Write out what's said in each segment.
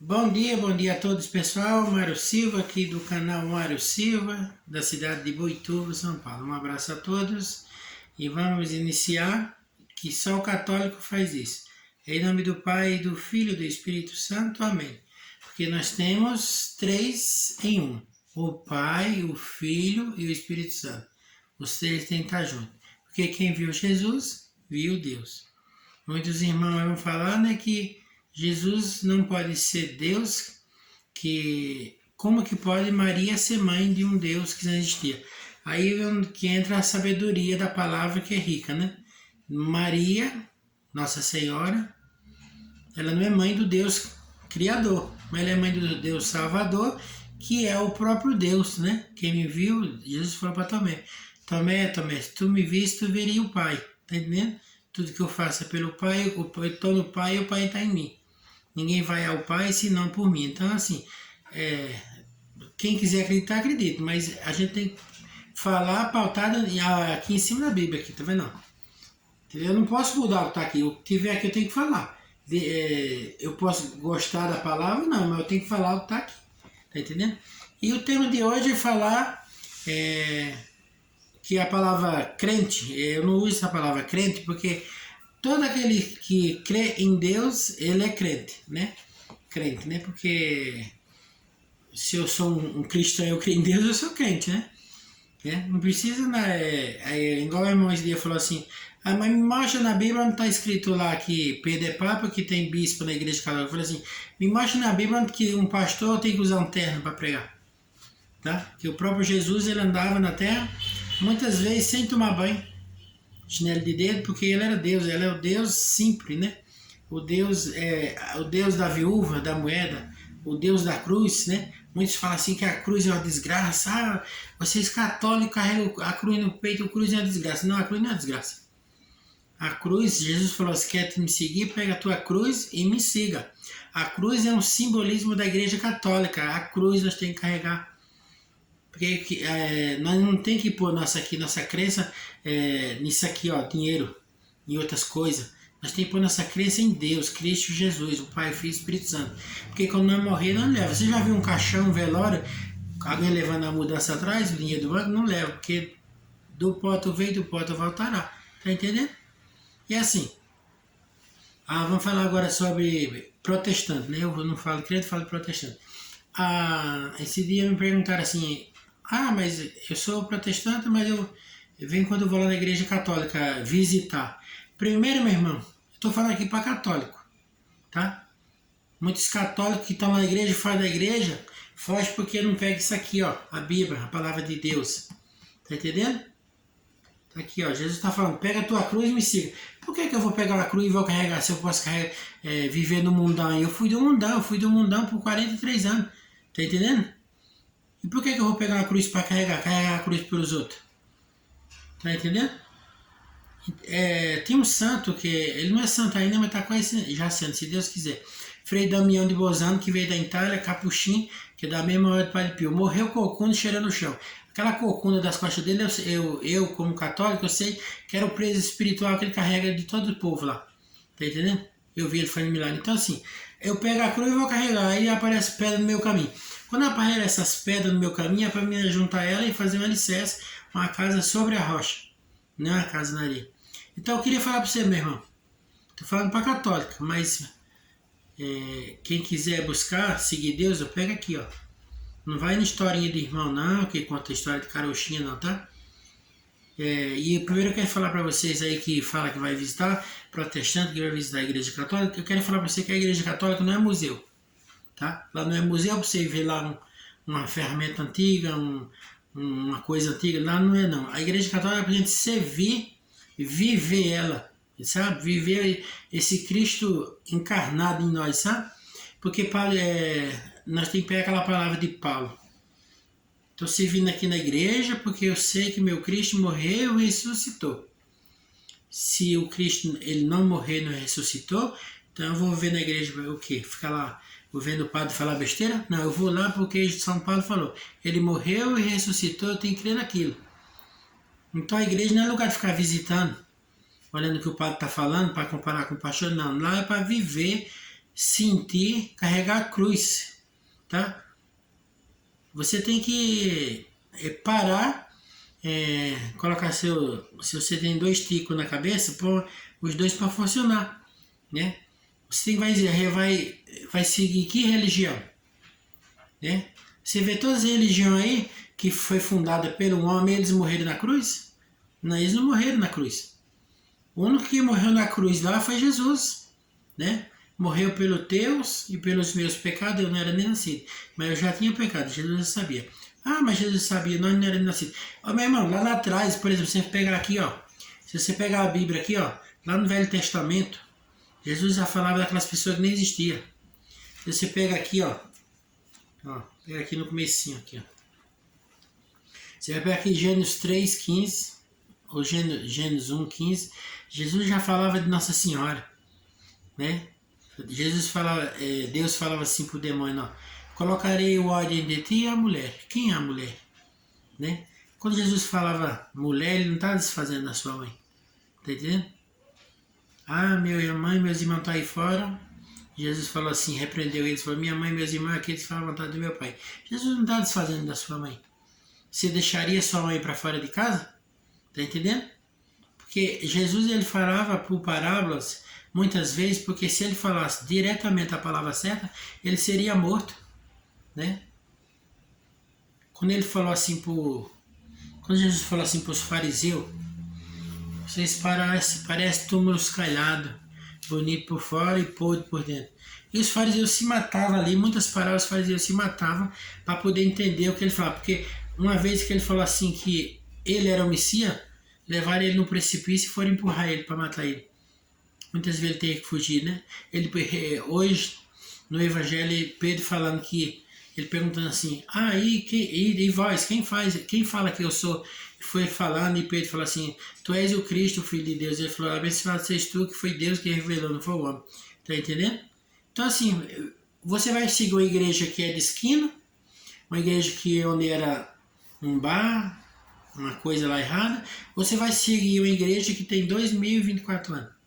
Bom dia a todos, pessoal. Mário Silva, aqui do canal Mário Silva, da cidade de Boituva, São Paulo. Um abraço a todos e vamos iniciar, que só o católico faz isso. Em nome do Pai, do Filho e do Espírito Santo. Amém. Porque nós temos três em um: o Pai, o Filho e o Espírito Santo. Os três têm que estar juntos. Porque quem viu Jesus, viu Deus. Muitos irmãos vão falar, né, que Jesus não pode ser Deus, que como que pode Maria ser mãe de um Deus que não existia? Aí que entra a sabedoria da palavra, que é rica, né? Maria, Nossa Senhora, ela não é mãe do Deus Criador, mas ela é mãe do Deus Salvador, que é o próprio Deus, né? Quem me viu, Jesus falou para Tomé: Tomé, se tu me viste, tu veria o Pai, tá entendendo? Tudo que eu faço é pelo Pai, eu estou no Pai e o Pai está em mim. Ninguém vai ao Pai senão por mim. Então, assim, quem quiser acreditar, acredita. Mas a gente tem que falar pautado aqui em cima da Bíblia, aqui, tá vendo? Eu não posso mudar o que está aqui. O que tiver aqui eu tenho que falar. Eu posso gostar da palavra, não, mas eu tenho que falar o que está aqui. Tá entendendo? E o tema de hoje é falar que a palavra crente, eu não uso essa palavra crente porque todo aquele que crê em Deus, ele é crente, né? Crente, né? Porque se eu sou um cristão e eu creio em Deus, eu sou crente, né? Não precisa, né? Igual o irmão esse dia falou assim: mas me mostra na Bíblia onde está escrito lá que Pedro é Papa, que tem bispo na igreja católica. Eu falei assim: me mostra na Bíblia onde que um pastor tem que usar um terno para pregar. Tá? Que o próprio Jesus, ele andava na terra muitas vezes sem tomar banho, chinelo de dedo, porque ele era Deus, ele é o Deus simples, né? O Deus da viúva, da moeda, o Deus da cruz, né? Muitos falam assim que a cruz é uma desgraça. Vocês católicos carregam a cruz no peito, a cruz é uma desgraça. Não, a cruz não é uma desgraça. A cruz, Jesus falou: se quer me seguir, pega a tua cruz e me siga. A cruz é um simbolismo da igreja católica. A cruz nós temos que carregar. Porque nós não tem que pôr nossa crença nisso aqui, ó, dinheiro, em outras coisas. Nós temos que pôr nossa crença em Deus, Cristo Jesus, o Pai, o Filho e o Espírito Santo. Porque quando nós morrer, não leva. Você já viu um caixão, um velório, alguém levando a mudança atrás, o dinheiro do banco? Não leva, porque do poto veio, do poto voltará. Tá entendendo? E assim, vamos falar agora sobre protestante, né? Eu não falo crente, eu falo protestante. Esse dia me perguntaram assim: mas eu sou protestante, mas eu venho quando eu vou lá na igreja católica visitar. Primeiro, meu irmão, eu estou falando aqui para católico, tá? Muitos católicos que estão na igreja, fora da igreja, fogem porque não pegam isso aqui, ó, a Bíblia, a palavra de Deus. Tá entendendo? Tá aqui, ó, Jesus está falando: pega a tua cruz e me siga. Por que eu vou pegar a cruz e vou carregar, se eu posso viver no mundão? Eu fui do mundão por 43 anos. Tá entendendo? E por que eu vou pegar uma cruz para carregar a cruz pelos outros? Tá entendendo? Tem um santo que, ele não é santo ainda, mas está quase já sendo, se Deus quiser. Frei Damião de Bozano, que veio da Itália, Capuchin, que é da mesma hora do Padre Pio. Morreu corcunda cheirando no chão. Aquela corcunda das costas dele, eu como católico, eu sei que era o preso espiritual que ele carrega de todo o povo lá. Tá entendendo? Eu vi ele fazendo milagre. Então assim, eu pego a cruz e vou carregar, aí aparece pedra no meu caminho. Quando aparecem essas pedras no meu caminho, é para mim juntar ela e fazer um alicerce, uma casa sobre a rocha, não é uma casa na areia. Então eu queria falar para você, meu irmão, estou falando para católica, mas quem quiser buscar, seguir Deus, eu pego aqui, ó. Não vai na historinha de irmão não, que conta a história de carochinha não, tá? E primeiro eu quero falar para vocês aí que fala que vai visitar, protestante que vai visitar a igreja católica, eu quero falar para você que a igreja católica não é museu. Tá? Lá não é museu para você ver lá uma ferramenta antiga, uma coisa antiga, lá não é não. A igreja católica é para a gente servir, viver ela, sabe? Viver esse Cristo encarnado em nós, sabe? Porque nós temos que pegar aquela palavra de Paulo: estou servindo aqui na igreja porque eu sei que meu Cristo morreu e ressuscitou. Se o Cristo ele não morreu e não ressuscitou, então eu vou ver na igreja o quê? Ficar lá vendo o padre falar besteira? Não, eu vou lá porque São Paulo falou: ele morreu e ressuscitou, eu tenho que crer naquilo. Então a igreja não é lugar de ficar visitando, olhando o que o padre está falando para comparar com o pastor, não. Lá é para viver sentir, carregar a cruz, tá? Você tem que parar, colocar se você tem 2 ticos na cabeça, pôr os 2 para funcionar, né? Você vai seguir que religião, né? Você vê todas as religiões aí que foi fundada pelo homem, eles morreram na cruz? Não, eles não morreram na cruz. O único que morreu na cruz lá foi Jesus, né? Morreu pelos teus e pelos meus pecados, eu não era nem nascido. Mas eu já tinha pecado, Jesus sabia. Ah, mas Jesus sabia, nós não éramos nascidos. Ó, meu irmão, lá atrás, por exemplo, você pegar aqui, ó. Se você pegar a Bíblia aqui, ó, lá no Velho Testamento, Jesus já falava daquelas pessoas que nem existiam. Se você pega aqui, ó, pega aqui no comecinho, aqui, ó. Você vai pegar aqui Gênesis 3:15, ou Gênesis 1:15, Jesus já falava de Nossa Senhora, né? Jesus falava, Deus falava assim pro demônio, ó, colocarei o ódio de ti e a mulher. Quem é a mulher? Né? Quando Jesus falava mulher, ele não estava desfazendo da sua mãe. Tá entendendo? Ah, minha mãe e meus irmãos estão aí fora. Jesus falou assim, repreendeu eles, falou, minha mãe e meus irmãos, aqueles que falam a vontade do meu pai. Jesus não está desfazendo da sua mãe. Você deixaria sua mãe para fora de casa? Tá entendendo? Porque Jesus ele falava por parábolas muitas vezes, porque se ele falasse diretamente a palavra certa, ele seria morto, né? Quando ele falou assim quando Jesus falou assim para os fariseus, vocês parecem túmulos caiados, bonito por fora e podre por dentro. E os fariseus se matavam ali, muitas parábolas os fariseus se matavam para poder entender o que ele falava, porque uma vez que ele falou assim que ele era o Messias, levaram ele no precipício e foram empurrar ele para matar ele. Muitas vezes ele teve que fugir, né? Hoje, no Evangelho, Pedro falando que, ele perguntando assim, e vós, quem fala que eu sou? Foi falando e Pedro falou assim, tu és o Cristo, o Filho de Deus. Ele falou, abençoado sejas tu, que foi Deus que revelou, não foi o homem. Tá entendendo? Então assim, você vai seguir uma igreja que é de esquina, uma igreja que onde era um bar, uma coisa lá errada, ou você vai seguir uma igreja que tem 2024 anos.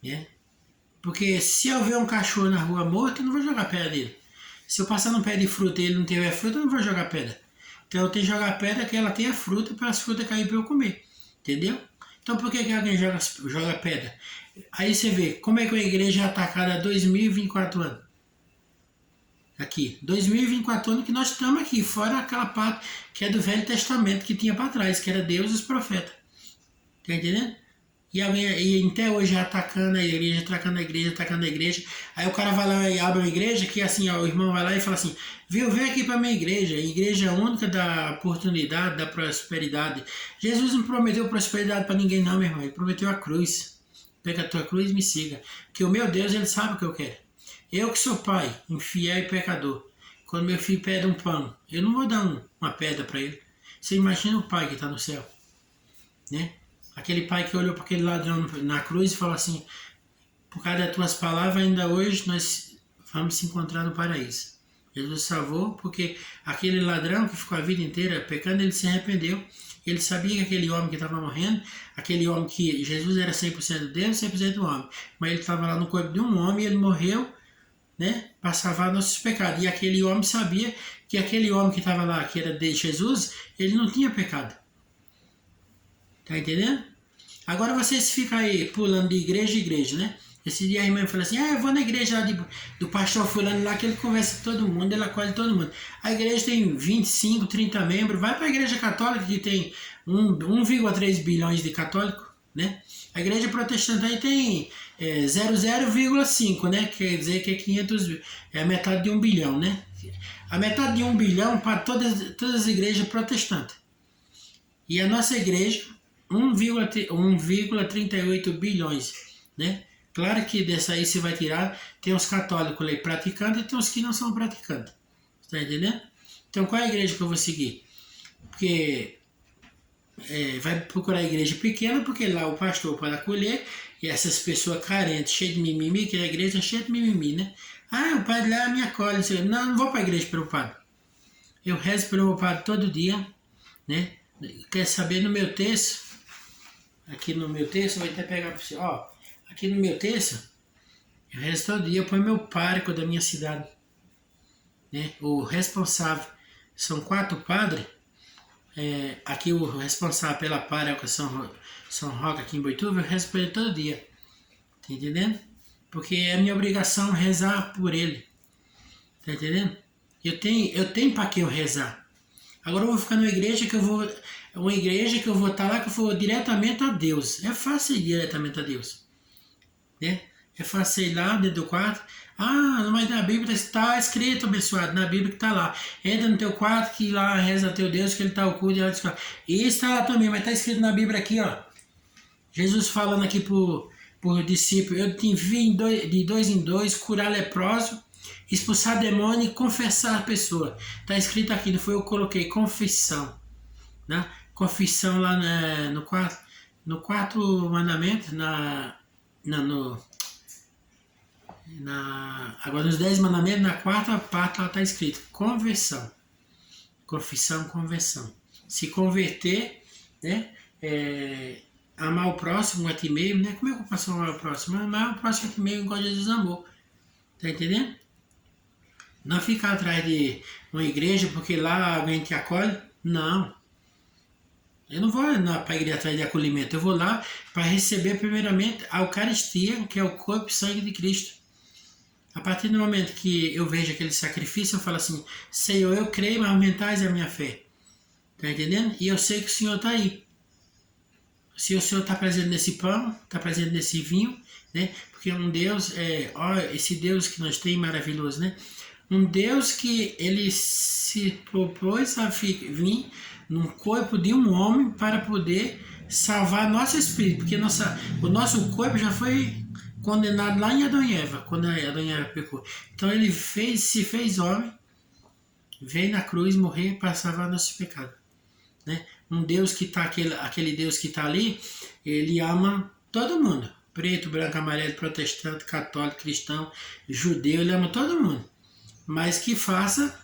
Né? Porque se eu ver um cachorro na rua morto, eu não vou jogar pedra nele. Se eu passar num pé de fruta e ele não tiver fruta, eu não vou jogar pedra. Então eu tenho que jogar pedra que ela tenha fruta para as frutas cair para eu comer. Entendeu? Então por que alguém joga pedra? Aí você vê como é que a igreja é atacada há 2024 anos. Aqui, 2024 anos que nós estamos aqui, fora aquela parte que é do Velho Testamento que tinha para trás, que era Deus e os profetas. Tá entendendo? E até hoje atacando a igreja, atacando a igreja, atacando a igreja. Aí o cara vai lá e abre uma igreja que assim, ó, o irmão vai lá e fala assim, vem aqui para minha igreja, igreja única da oportunidade, da prosperidade. Jesus não prometeu prosperidade para ninguém não, meu irmão, ele prometeu a cruz. Pega a tua cruz e me siga. Porque o meu Deus, ele sabe o que eu quero. Eu que sou pai, infiel e pecador. Quando meu filho pede um pão, eu não vou dar uma pedra para ele. Você imagina o pai que está no céu, né? Aquele pai que olhou para aquele ladrão na cruz e falou assim, por causa das tuas palavras, ainda hoje nós vamos se encontrar no paraíso. Jesus salvou porque aquele ladrão que ficou a vida inteira pecando, ele se arrependeu. Ele sabia que aquele homem que estava morrendo, aquele homem que Jesus era 100% Deus, 100% homem, mas ele estava lá no corpo de um homem e ele morreu, né, para salvar nossos pecados. E aquele homem sabia que aquele homem que estava lá, que era de Jesus, ele não tinha pecado. Tá entendendo? Agora vocês ficam aí pulando de igreja em igreja, né? Esse dia a irmã falou assim, eu vou na igreja lá do pastor fulano lá, que ele conversa com todo mundo, ele acolhe todo mundo. A igreja tem 25, 30 membros, vai para a igreja católica que tem 1,3 bilhões de católicos, né? A igreja protestante aí tem 0,5, né? Quer dizer que é 500, é a metade de 1 bilhão, né? A metade de 1 bilhão para todas as igrejas protestantes. E a nossa igreja, 1,38 bilhões, né? Claro que dessa aí você vai tirar, tem os católicos ali praticantes e tem os que não são praticantes. Tá entendendo? Então qual é a igreja que eu vou seguir? Porque vai procurar a igreja pequena, porque lá o pastor pode acolher, e essas pessoas carentes, cheias de mimimi, que a igreja é cheia de mimimi, né? O padre lá me acolhe. Não vou para a igreja pelo padre. Eu rezo pelo meu padre todo dia, né? Quer saber no meu texto? Aqui no meu texto, eu vou até pegar para você, ó. Aqui no meu texto, Eu rezo todo dia, eu ponho meu pároco da minha cidade, né? O responsável. São 4 padres. Aqui o responsável pela paróquia São Roque aqui em Boituva, eu rezo por ele todo dia. Tá entendendo? Porque é minha obrigação rezar por ele. Tá entendendo? Eu tenho para que eu rezar. Agora eu vou ficar numa igreja que eu vou. Uma igreja que eu vou estar lá que eu vou diretamente a Deus. É fácil ir diretamente a Deus. Né? É fácil ir lá dentro do quarto. Ah, mas na Bíblia está escrito, abençoado. Na Bíblia que está lá. Entra no teu quarto que lá reza a teu Deus, que ele está oculto e ela diz. E está lá também, mas está escrito na Bíblia aqui, ó. Jesus falando aqui por discípulo. Eu te envio de 2 em 2, curar leproso, expulsar demônio e confessar a pessoa. Está escrito aqui, não foi eu que coloquei, confissão. Né? Confissão lá no quarto mandamento, agora nos 10 mandamentos, na quarta parte lá está escrito conversão. Confissão, conversão. Se converter, né? Amar o próximo a ti mesmo, né? Como é que eu posso amar o próximo? Amar o próximo a ti mesmo igual Jesus amou. Tá entendendo? Não ficar atrás de uma igreja porque lá alguém te acolhe. Não. Eu não vou para a igreja atrás de acolhimento. Eu vou lá para receber primeiramente a Eucaristia, que é o corpo e sangue de Cristo. A partir do momento que eu vejo aquele sacrifício, eu falo assim, Senhor, eu creio, mas aumentais a minha fé. Tá entendendo? E eu sei que o Senhor está aí. Se o Senhor está presente nesse pão, está presente nesse vinho, né? Porque um Deus, esse Deus que nós temos maravilhoso, né? Um Deus que ele se propôs a vir num corpo de um homem para poder salvar nosso espírito, porque o nosso corpo já foi condenado lá em Adão e Eva, quando Adão e Eva pecou. Então ele se fez homem, veio na cruz morrer para salvar nosso pecado, né? Um Deus que está, aquele Deus que está ali, ele ama todo mundo, preto, branco, amarelo, protestante, católico, cristão, judeu, ele ama todo mundo, mas que faça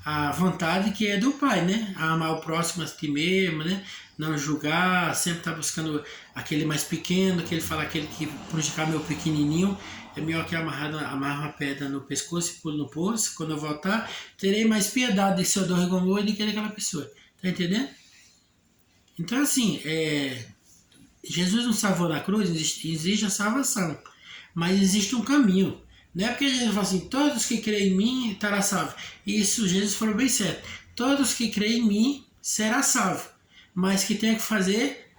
a vontade que é do Pai, né? A amar o próximo a ti mesmo, né? Não julgar, sempre estar buscando aquele mais pequeno, que ele fala aquele que prejudicar meu pequenininho, é melhor que amarrar uma pedra no pescoço e pulo no poço. Quando eu voltar, terei mais piedade de Sodoma e Gomorra do que daquela pessoa. Tá entendendo? Então, assim, Jesus não salvou na cruz, existe a salvação, mas existe um caminho. Não é porque Jesus fala assim, todos que creem em mim estará salvo. Isso Jesus falou bem certo. Todos que creem em mim será salvo. Mas que tem que fazer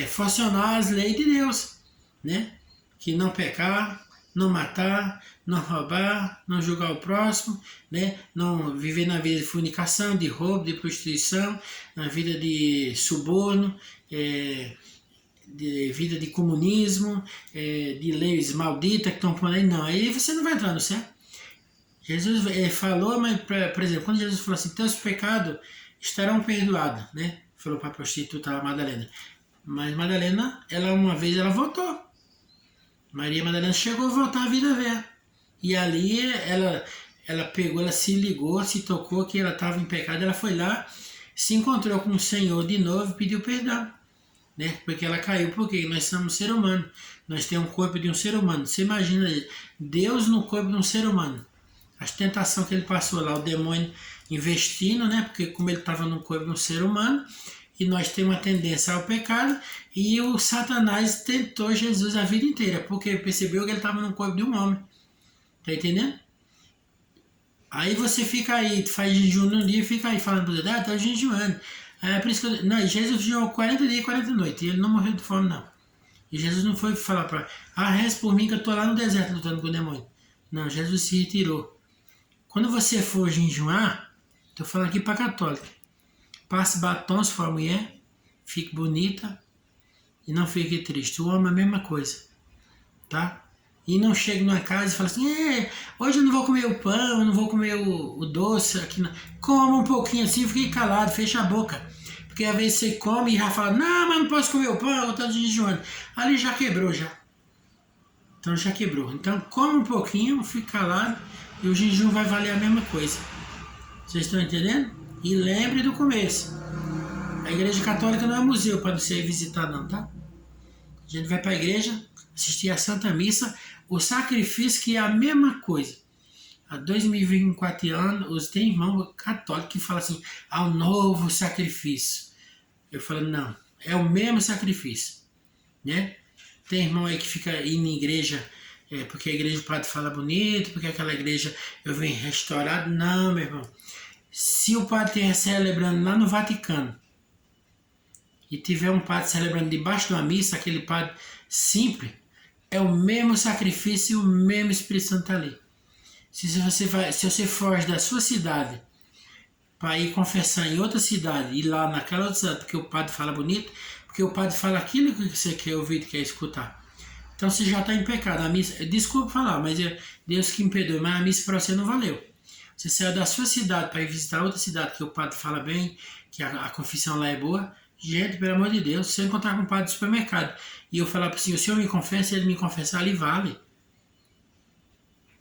funcionar as leis de Deus, né? Que não pecar, não matar, não roubar, não julgar o próximo, né? Não viver na vida de fornicação, de roubo, de prostituição, na vida de suborno, de vida de comunismo, de leis malditas que estão por aí. Não, aí você não vai entrar no céu. Jesus falou, mas, por exemplo, quando Jesus falou assim, teus pecados estarão perdoados, né? Falou para a prostituta lá, Madalena. Mas Madalena, uma vez ela voltou. Maria Madalena chegou a voltar à vida velha. E ali ela pegou, ela se ligou, se tocou que ela estava em pecado, ela foi lá, se encontrou com o Senhor de novo e pediu perdão. Né? Porque ela caiu, porque nós somos ser humano. Nós temos um corpo de um ser humano. Você imagina Deus no corpo de um ser humano. As tentações que ele passou lá, o demônio investindo, né? Porque como ele estava no corpo de um ser humano, e nós temos uma tendência ao pecado, e o Satanás tentou Jesus a vida inteira, porque percebeu que ele estava no corpo de um homem. Tá entendendo? Aí você fica aí, faz jejum num dia e fica aí falando para Deus, tá jejuando. Por isso que Jesus jejuou 40 dias e 40 noites, e ele não morreu de fome, não. E Jesus não foi falar para reza por mim que eu estou lá no deserto lutando com o demônio. Não, Jesus se retirou. Quando você for jejuar, estou falando aqui para católica, passe batom se for a mulher, fique bonita e não fique triste. O homem é a mesma coisa, tá? E não chegue numa casa e fale assim, hoje eu não vou comer o pão, eu não vou comer o doce aqui. Não. Coma um pouquinho assim, fique calado, fecha a boca. Porque às vezes você come e já fala, não, mas não posso comer o pão, eu estou jejuando. Ali já quebrou já. Então já quebrou. Então come um pouquinho, fique calado e o jejum vai valer a mesma coisa. Vocês estão entendendo? E lembre do começo. A igreja católica não é museu para você visitar não, tá? A gente vai para a igreja assistir a Santa Missa, o sacrifício que é a mesma coisa. Há 2024 anos, tem irmão católico que fala assim, há um novo sacrifício. Eu falo, não, é o mesmo sacrifício, né? Tem irmão aí que fica indo em igreja, porque a igreja o padre fala bonito, porque aquela igreja eu venho restaurado. Não, meu irmão. Se o padre estiver celebrando lá no Vaticano, e tiver um padre celebrando debaixo de uma missa, aquele padre simples, é o mesmo sacrifício e o mesmo Espírito Santo tá ali. Se você foge da sua cidade para ir confessar em outra cidade, e lá naquela outra cidade, porque o padre fala bonito, porque o padre fala aquilo que você quer ouvir, quer escutar. Então você já está em pecado. A missa, desculpa falar, mas Deus que me perdoe, mas a missa para você não valeu. Você saiu da sua cidade para ir visitar outra cidade que o padre fala bem, que a confissão lá é boa. Gente, pelo amor de Deus, se eu encontrar com um padre do supermercado e eu falar para o senhor, o senhor me confessa, ele me confessar, ali vale.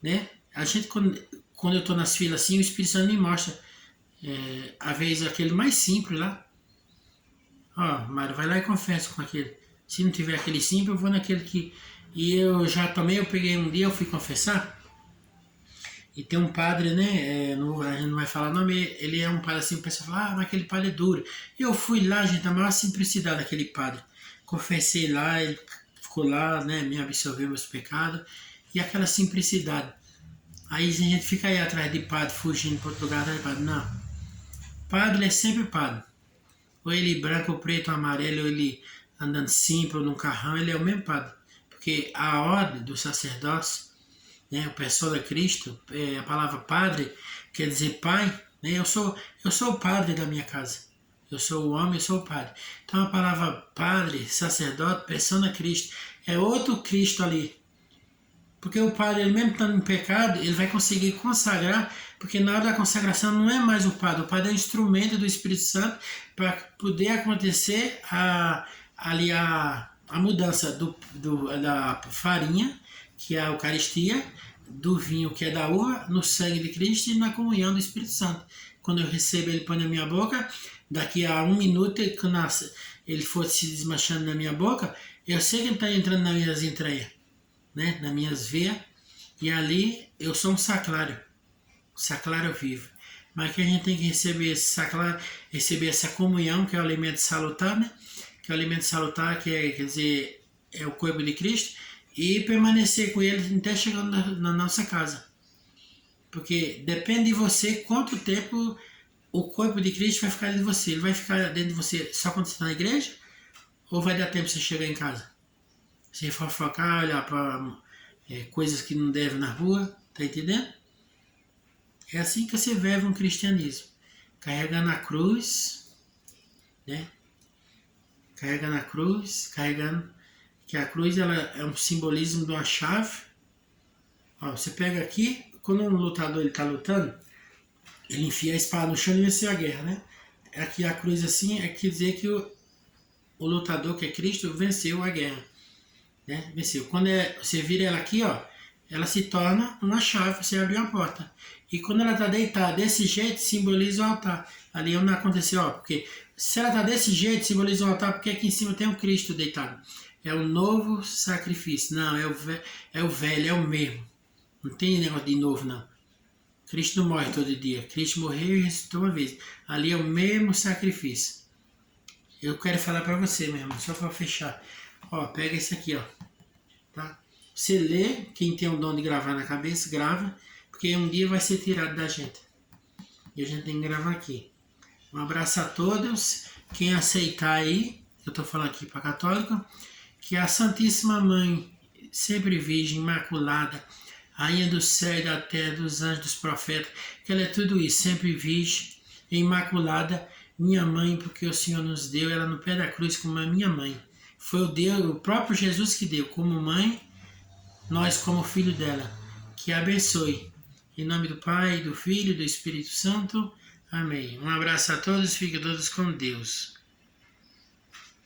Né? A gente, quando eu estou nas filas assim, o Espírito Santo me mostra, às vezes, aquele mais simples lá. Ó, Mário, vai lá e confessa com aquele. Se não tiver aquele simples, eu vou naquele que... E eu já tomei, eu peguei um dia, eu fui confessar. E tem um padre, né, a gente não vai falar o nome, ele é um padre assim, o pessoal fala, mas aquele padre é duro. Eu fui lá, gente, a maior simplicidade daquele padre. Confessei lá, ele ficou lá, né, me absolveu meus pecados. E aquela simplicidade. Aí a gente fica aí atrás de padre, fugindo para outro lugar atrás de padre. Não. Padre é sempre padre. Ou ele branco, ou preto, ou amarelo, ou ele andando simples, ou num carrão, ele é o mesmo padre. Porque a ordem do sacerdócio, né, o pessoal de Cristo, a palavra padre quer dizer pai, né, eu sou o padre da minha casa. Eu sou o homem, eu sou o padre. Então a palavra padre, sacerdote, persona Cristo, é outro Cristo ali. Porque o padre, ele mesmo estando em pecado, ele vai conseguir consagrar, porque na hora da consagração não é mais o padre é o instrumento do Espírito Santo para poder acontecer a mudança da farinha, que é a Eucaristia, do vinho, que é da uva, no sangue de Cristo e na comunhão do Espírito Santo. Quando eu recebo, ele põe na minha boca, daqui a 1 minuto, quando ele for se desmanchando na minha boca, eu sei que ele está entrando nas minhas entranhas, né, nas minhas veias, e ali eu sou um sacrário vivo. Mas que a gente tem que receber esse sacrário, receber essa comunhão, que é o alimento salutar, né? Que é o alimento salutar, quer dizer, é o corpo de Cristo, e permanecer com ele até chegar na nossa casa. Porque depende de você quanto tempo o corpo de Cristo vai ficar dentro de você. Ele vai ficar dentro de você só quando você está na igreja? Ou vai dar tempo para você chegar em casa? Você fofocar, olhar para coisas que não devem na rua, tá entendendo? É assim que você vive um cristianismo. Carregando a cruz, né? Carregando a cruz, que a cruz ela é um simbolismo de uma chave. Ó, você pega aqui, quando um lutador está lutando, ele enfia a espada no chão e venceu a guerra, né? Aqui a cruz assim quer dizer que o lutador, que é Cristo, venceu a guerra. Né? Venceu. Quando você vira ela aqui, ó, ela se torna uma chave, você abre uma porta. E quando ela está deitada desse jeito, simboliza o altar. Ali onde aconteceu, ó, porque se ela está desse jeito, simboliza o altar, porque aqui em cima tem um Cristo deitado. É o novo sacrifício. Não, é o velho, é o mesmo. Não tem negócio de novo, não. Cristo não morre todo dia. Cristo morreu e ressuscitou uma vez. Ali é o mesmo sacrifício. Eu quero falar para você, meu irmão, só para fechar. Ó, pega esse aqui, ó. Tá? Você lê, quem tem o dom de gravar na cabeça, grava, porque um dia vai ser tirado da gente. E a gente tem que gravar aqui. Um abraço a todos. Quem aceitar aí, eu tô falando aqui para católica, que a Santíssima Mãe, sempre Virgem, Imaculada, Rainha do céu e da terra, dos anjos, dos profetas, que ela é tudo isso, sempre Virgem, Imaculada, minha mãe, porque o Senhor nos deu ela no pé da cruz como a minha mãe. Foi o próprio Jesus que deu como mãe, nós como filho dela. Que abençoe. Em nome do Pai, do Filho e do Espírito Santo. Amém. Um abraço a todos, fiquem todos com Deus.